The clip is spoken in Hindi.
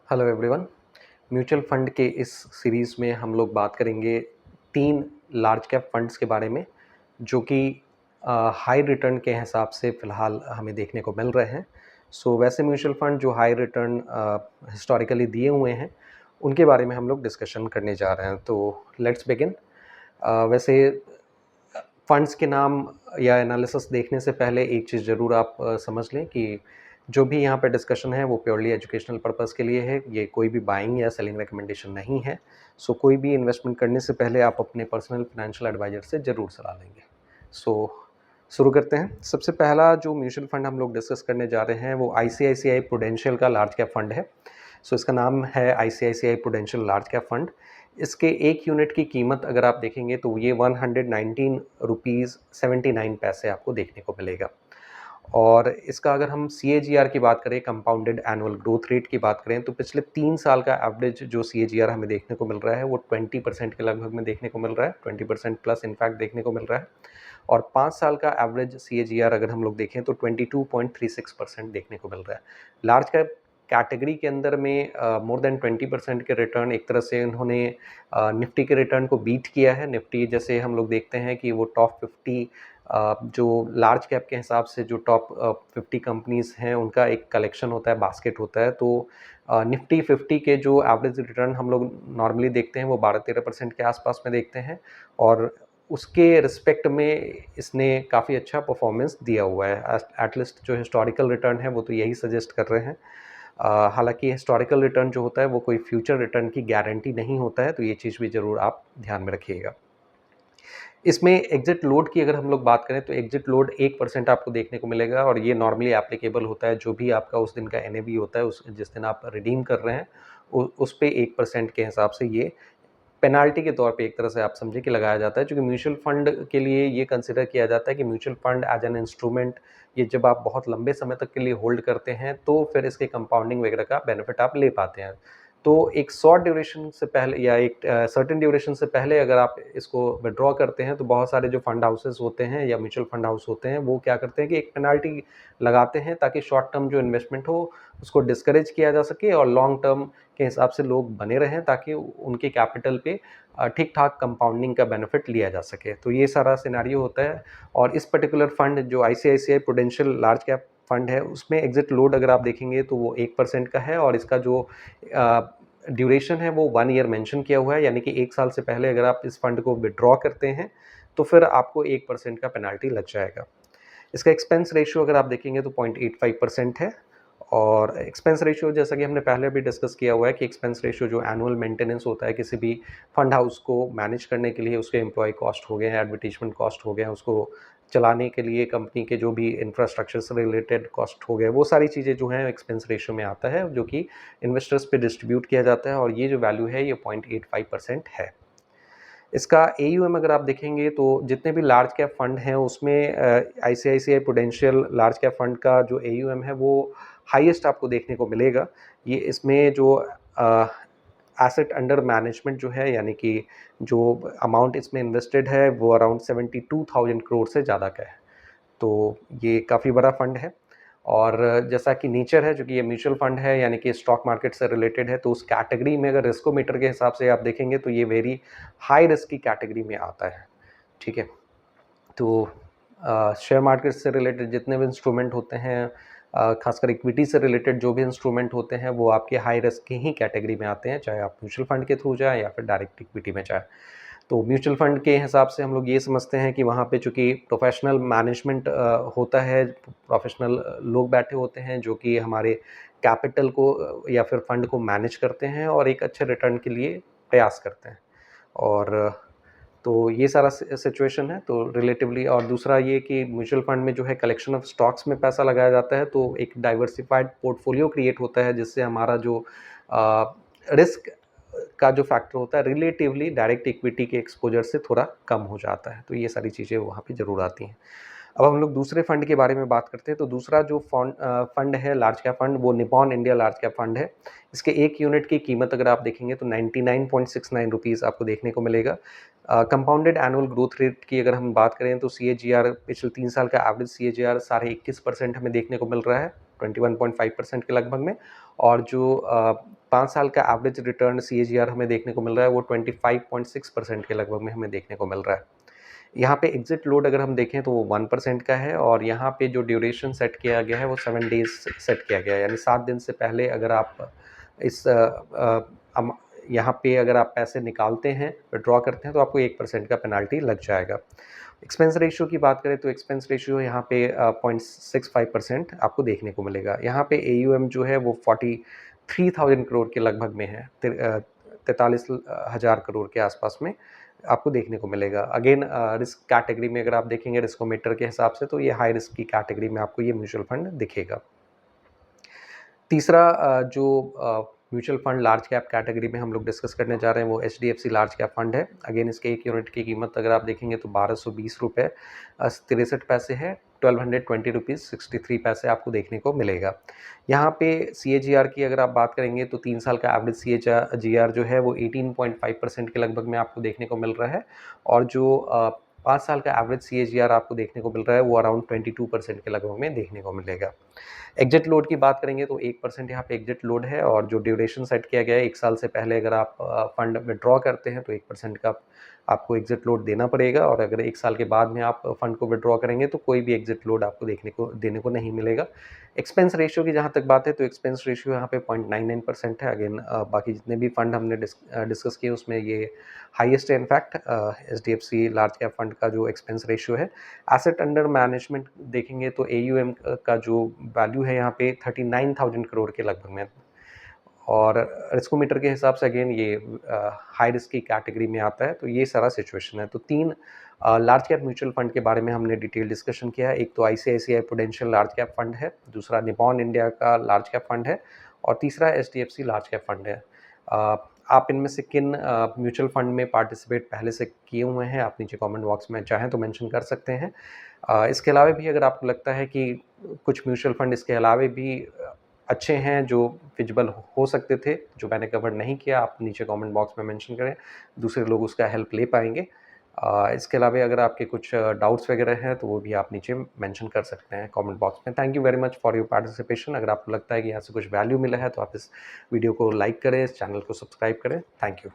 Hello everyone. म्यूचुअल फंड के इस सीरीज़ में हम लोग बात करेंगे 3 लार्ज कैप फंड्स के बारे में जो कि हाई रिटर्न के हिसाब से फ़िलहाल हमें देखने को मिल रहे हैं। वैसे म्यूचुअल फंड जो हाई रिटर्न हिस्टोरिकली दिए हुए हैं, उनके बारे में हम लोग डिस्कशन करने जा रहे हैं। तो लेट्स बिगिन। वैसे फंड्स के नाम या एनालिसिस देखने से पहले एक चीज़ ज़रूर आप समझ लें कि जो भी यहाँ पे डिस्कशन है वो प्योरली एजुकेशनल पर्पस के लिए है। ये कोई भी बाइंग या सेलिंग रिकमेंडेशन नहीं है। कोई भी इन्वेस्टमेंट करने से पहले आप अपने पर्सनल फाइनेंशियल एडवाइज़र से ज़रूर सलाह लेंगे। शुरू करते हैं। सबसे पहला जो म्यूचुअल फंड हम लोग डिस्कस करने जा रहे हैं वो आईसीआईसीआई प्रूडेंशियल का लार्ज कैप फंड है। इसका नाम है ICICI prudential large cap fund. इसके एक यूनिट की कीमत अगर आप देखेंगे तो ये 119 रुपीज़ 79 पैसे आपको देखने को मिलेगा। और इसका अगर हम सीएजीआर की बात करें, कंपाउंडेड एनुअल ग्रोथ रेट की बात करें, तो पिछले 3 साल का एवरेज जो सीएजीआर हमें देखने को मिल रहा है वो 20% के लगभग में देखने को मिल रहा है, 20% प्लस इनफैक्ट देखने को मिल रहा है। और 5 साल का एवरेज सीएजीआर अगर हम लोग देखें तो 22.36% देखने को मिल रहा है। लार्ज कैप कैटेगरी के अंदर में मोर देन 20% के रिटर्न, एक तरह से उन्होंने निफ्टी के रिटर्न को बीट किया है। निफ्टी जैसे हम लोग देखते हैं कि वो टॉप 50 जो लार्ज कैप के हिसाब से जो टॉप 50 कंपनीज हैं उनका एक कलेक्शन होता है, बास्केट होता है। तो निफ्टी 50 के जो एवरेज रिटर्न हम लोग नॉर्मली देखते हैं वो 12-13% के आसपास में देखते हैं, और उसके रिस्पेक्ट में इसने काफ़ी अच्छा परफॉर्मेंस दिया हुआ है। एटलीस्ट जो हिस्टोरिकल रिटर्न है वो तो यही सजेस्ट कर रहे हैं। हालांकि हिस्टोरिकल रिटर्न जो होता है वो कोई फ्यूचर रिटर्न की गारंटी नहीं होता है, तो ये चीज़ भी ज़रूर आप ध्यान में रखिएगा। इसमें एग्जिट लोड की अगर हम लोग बात करें तो एग्जिट लोड 1% आपको देखने को मिलेगा, और ये नॉर्मली एप्लीकेबल होता है जो भी आपका उस दिन का एनएवी होता है, उस जिस दिन आप रिडीम कर रहे हैं उस पे 1% के हिसाब से ये पेनाल्टी के तौर पे एक तरह से आप समझिए कि लगाया जाता है। क्योंकि म्यूचुअल फंड के लिए ये कंसिडर किया जाता है कि mutual fund as an instrument, ये जब आप बहुत लंबे समय तक के लिए होल्ड करते हैं तो फिर इसके कंपाउंडिंग वगैरह का बेनिफिट आप ले पाते हैं। तो एक शॉर्ट ड्यूरेशन से पहले या एक सर्टेन ड्यूरेशन से पहले अगर आप इसको विड्रॉ करते हैं तो बहुत सारे जो फंड हाउसेस होते हैं या म्यूचुअल फंड हाउस होते हैं वो क्या करते हैं कि एक पेनाल्टी लगाते हैं ताकि शॉर्ट टर्म जो इन्वेस्टमेंट हो उसको डिस्करेज किया जा सके और लॉन्ग टर्म के हिसाब से लोग बने रहें ताकि उनके कैपिटल पे ठीक ठाक कंपाउंडिंग का बेनिफिट लिया जा सके। तो ये सारा सिनेरियो होता है। और इस पर्टिकुलर फंड जो ICICI prudential large cap fund है उसमें एग्जिट लोड अगर आप देखेंगे तो वो 1% का है, और इसका जो ड्यूरेशन है वो 1 ईयर मेंशन किया हुआ है, यानी कि 1 साल से पहले अगर आप इस फंड को विड्रॉ करते हैं तो फिर आपको 1% का पेनाल्टी लग जाएगा। इसका एक्सपेंस रेशियो अगर आप देखेंगे तो 0.85% है। और एक्सपेंस रेशियो जैसा कि हमने पहले भी डिस्कस किया हुआ है कि एक्सपेंस रेशियो जो एनुअल मेंटेनेंस होता है किसी भी फंड हाउस को मैनेज करने के लिए, उसके एम्प्लॉय कॉस्ट हो गए हैं, एडवर्टीजमेंट कॉस्ट हो गए हैं, उसको चलाने के लिए कंपनी के जो भी इंफ्रास्ट्रक्चर से रिलेटेड कॉस्ट हो गए, वो सारी चीज़ें जो हैं एक्सपेंस रेशियो में आता है, जो कि इन्वेस्टर्स पे डिस्ट्रीब्यूट किया जाता है, और ये जो वैल्यू है ये 0.85% है। इसका एयूएम अगर आप देखेंगे तो जितने भी लार्ज कैप फंड हैं उसमें ICICI prudential large cap fund का जो एयूएम है वो हाईएस्ट आपको देखने को मिलेगा। ये इसमें जो एसेट अंडर मैनेजमेंट जो है, यानी कि जो अमाउंट इसमें इन्वेस्टेड है वो अराउंड 72,000 करोड़ से ज़्यादा का है। तो ये काफ़ी बड़ा फंड है। और जैसा कि नेचर है, जो कि ये म्यूचुअल फंड है यानी कि स्टॉक मार्केट से रिलेटेड है, तो उस कैटेगरी में अगर रिस्कोमीटर के हिसाब से आप देखेंगे तो ये वेरी हाई रिस्क की कैटेगरी में आता है। ठीक है। तो शेयर मार्केट से रिलेटेड जितने भी इंस्ट्रूमेंट होते हैं, खासकर इक्विटी से रिलेटेड जो भी इंस्ट्रूमेंट होते हैं वो आपके हाई रिस्क की ही कैटेगरी में आते हैं, चाहे आप म्यूचुअल फंड के थ्रू जाए या फिर डायरेक्ट इक्विटी में जाए। तो म्यूचुअल फंड के हिसाब से हम लोग ये समझते हैं कि वहाँ पे चूँकि प्रोफेशनल मैनेजमेंट होता है, प्रोफेशनल लोग बैठे होते हैं जो कि हमारे कैपिटल को या फिर फंड को मैनेज करते हैं और एक अच्छे रिटर्न के लिए प्रयास करते हैं। और तो ये सारा सिचुएशन है तो रिलेटिवली। और दूसरा ये कि म्यूचुअल फंड में जो है कलेक्शन ऑफ स्टॉक्स में पैसा लगाया जाता है, तो एक डाइवर्सिफाइड पोर्टफोलियो क्रिएट होता है जिससे हमारा जो रिस्क का जो फैक्टर होता है रिलेटिवली डायरेक्ट इक्विटी के एक्सपोजर से थोड़ा कम हो जाता है। तो ये सारी चीज़ें वहाँ पे ज़रूर आती हैं। अब हम लोग दूसरे फंड के बारे में बात करते हैं। तो दूसरा जो फंड है लार्ज कैप फंड, वो Nippon India large cap fund है। इसके एक यूनिट की कीमत अगर आप देखेंगे तो 99.69 रुपीज़ आपको देखने को मिलेगा। कंपाउंडेड एनुअल ग्रोथ रेट की अगर हम बात करें तो सीएजीआर पिछले 3 साल का एवरेज सीएजीआर 21.5% हमें देखने को मिल रहा है, 21.5% के लगभग में। और जो 5 साल का एवरेज रिटर्न CAGR हमें देखने को मिल रहा है वो 25.6% के लगभग में हमें देखने को मिल रहा है। यहाँ पे एग्जिट लोड अगर हम देखें तो वो 1% का है और यहाँ पे जो ड्यूरेशन सेट किया गया है वो 7 डेज सेट किया गया है, यानी 7 दिन से पहले अगर आप इस यहाँ पे अगर आप पैसे निकालते हैं, विड्रॉ करते हैं तो आपको 1% का पेनाल्टी लग जाएगा। एक्सपेंस रेशियो की बात करें तो एक्सपेंस रेशियो यहाँ पे 0.65% आपको देखने को मिलेगा। यहाँ पे AUM जो है वो 43,000 करोड़ के लगभग में है, 43,000 करोड़ के आसपास में आपको देखने को मिलेगा। अगेन रिस्क कैटेगरी में अगर आप देखेंगे रिस्कोमीटर के हिसाब से तो ये हाई रिस्क की कैटेगरी में आपको ये म्यूचुअल फंड दिखेगा। तीसरा जो mutual fund large cap category में हम लोग डिस्कस करने जा रहे हैं वो HDFC लार्ज कैप फंड है। अगेन इसके 1 यूनिट की कीमत अगर आप देखेंगे तो 1220 रुपये 63 पैसे है, 1220 रुपीज़ 63 पैसे आपको देखने को मिलेगा। यहाँ पे CAGR की अगर आप बात करेंगे तो 3 साल का एवरेज CAGR जो है वो 18.5% के लगभग में आपको देखने को मिल रहा है और जो 5 साल का एवरेज CAGR आपको देखने को मिल रहा है वो अराउंड 22% के लगभग में देखने को मिलेगा। एग्जिट लोड की बात करेंगे तो 1% यहाँ पे एग्जिट लोड है और जो ड्यूरेशन सेट किया गया है 1 साल से पहले अगर आप फंड विड्रॉ करते हैं तो 1% का आपको एग्जिट लोड देना पड़ेगा और अगर 1 साल के बाद में आप फंड को विड्रॉ करेंगे तो कोई भी एग्जिट लोड आपको देने को नहीं मिलेगा। एक्सपेंस रेशियो की जहाँ तक बात है तो एक्सपेंस रेशियो यहाँ पे 0.99% है। अगेन बाकी जितने भी फंड हमने डिस्कस किए उसमें ये हाईएस्ट है in fact HDFC large cap fund का जो एक्सपेंस रेशियो है। एसेट अंडर मैनेजमेंट देखेंगे तो AUM का जो वैल्यू है यहाँ पे 39,000 करोड़ के लगभग में और रिस्कोमीटर के हिसाब से अगेन ये हाई रिस्क की कैटेगरी में आता है। तो ये सारा सिचुएशन है। तो 3 लार्ज कैप म्यूचुअल फंड के बारे में हमने डिटेल डिस्कशन किया है। एक तो ICICI prudential large cap fund है, दूसरा निपॉन इंडिया का लार्ज कैप फंड है और तीसरा HDFC लार्ज कैप फंड है। आप इनमें से किन म्यूचुअल फंड में पार्टिसिपेट पहले से किए हुए हैं आप नीचे कमेंट बॉक्स में चाहें तो मेंशन कर सकते हैं। इसके अलावा भी अगर आपको लगता है कि कुछ म्यूचुअल फंड इसके अलावा भी अच्छे हैं जो फिजिबल हो सकते थे, जो मैंने कवर नहीं किया, आप नीचे कमेंट बॉक्स में मेंशन करें, दूसरे लोग उसका हेल्प ले पाएंगे। इसके अलावा अगर आपके कुछ डाउट्स वगैरह हैं तो वो भी आप नीचे मेंशन कर सकते हैं कमेंट बॉक्स में। Thank you very much for your participation. अगर आपको लगता है कि यहाँ से कुछ वैल्यू मिला है तो आप इस वीडियो को लाइक करें, इस चैनल को सब्सक्राइब करें। Thank you.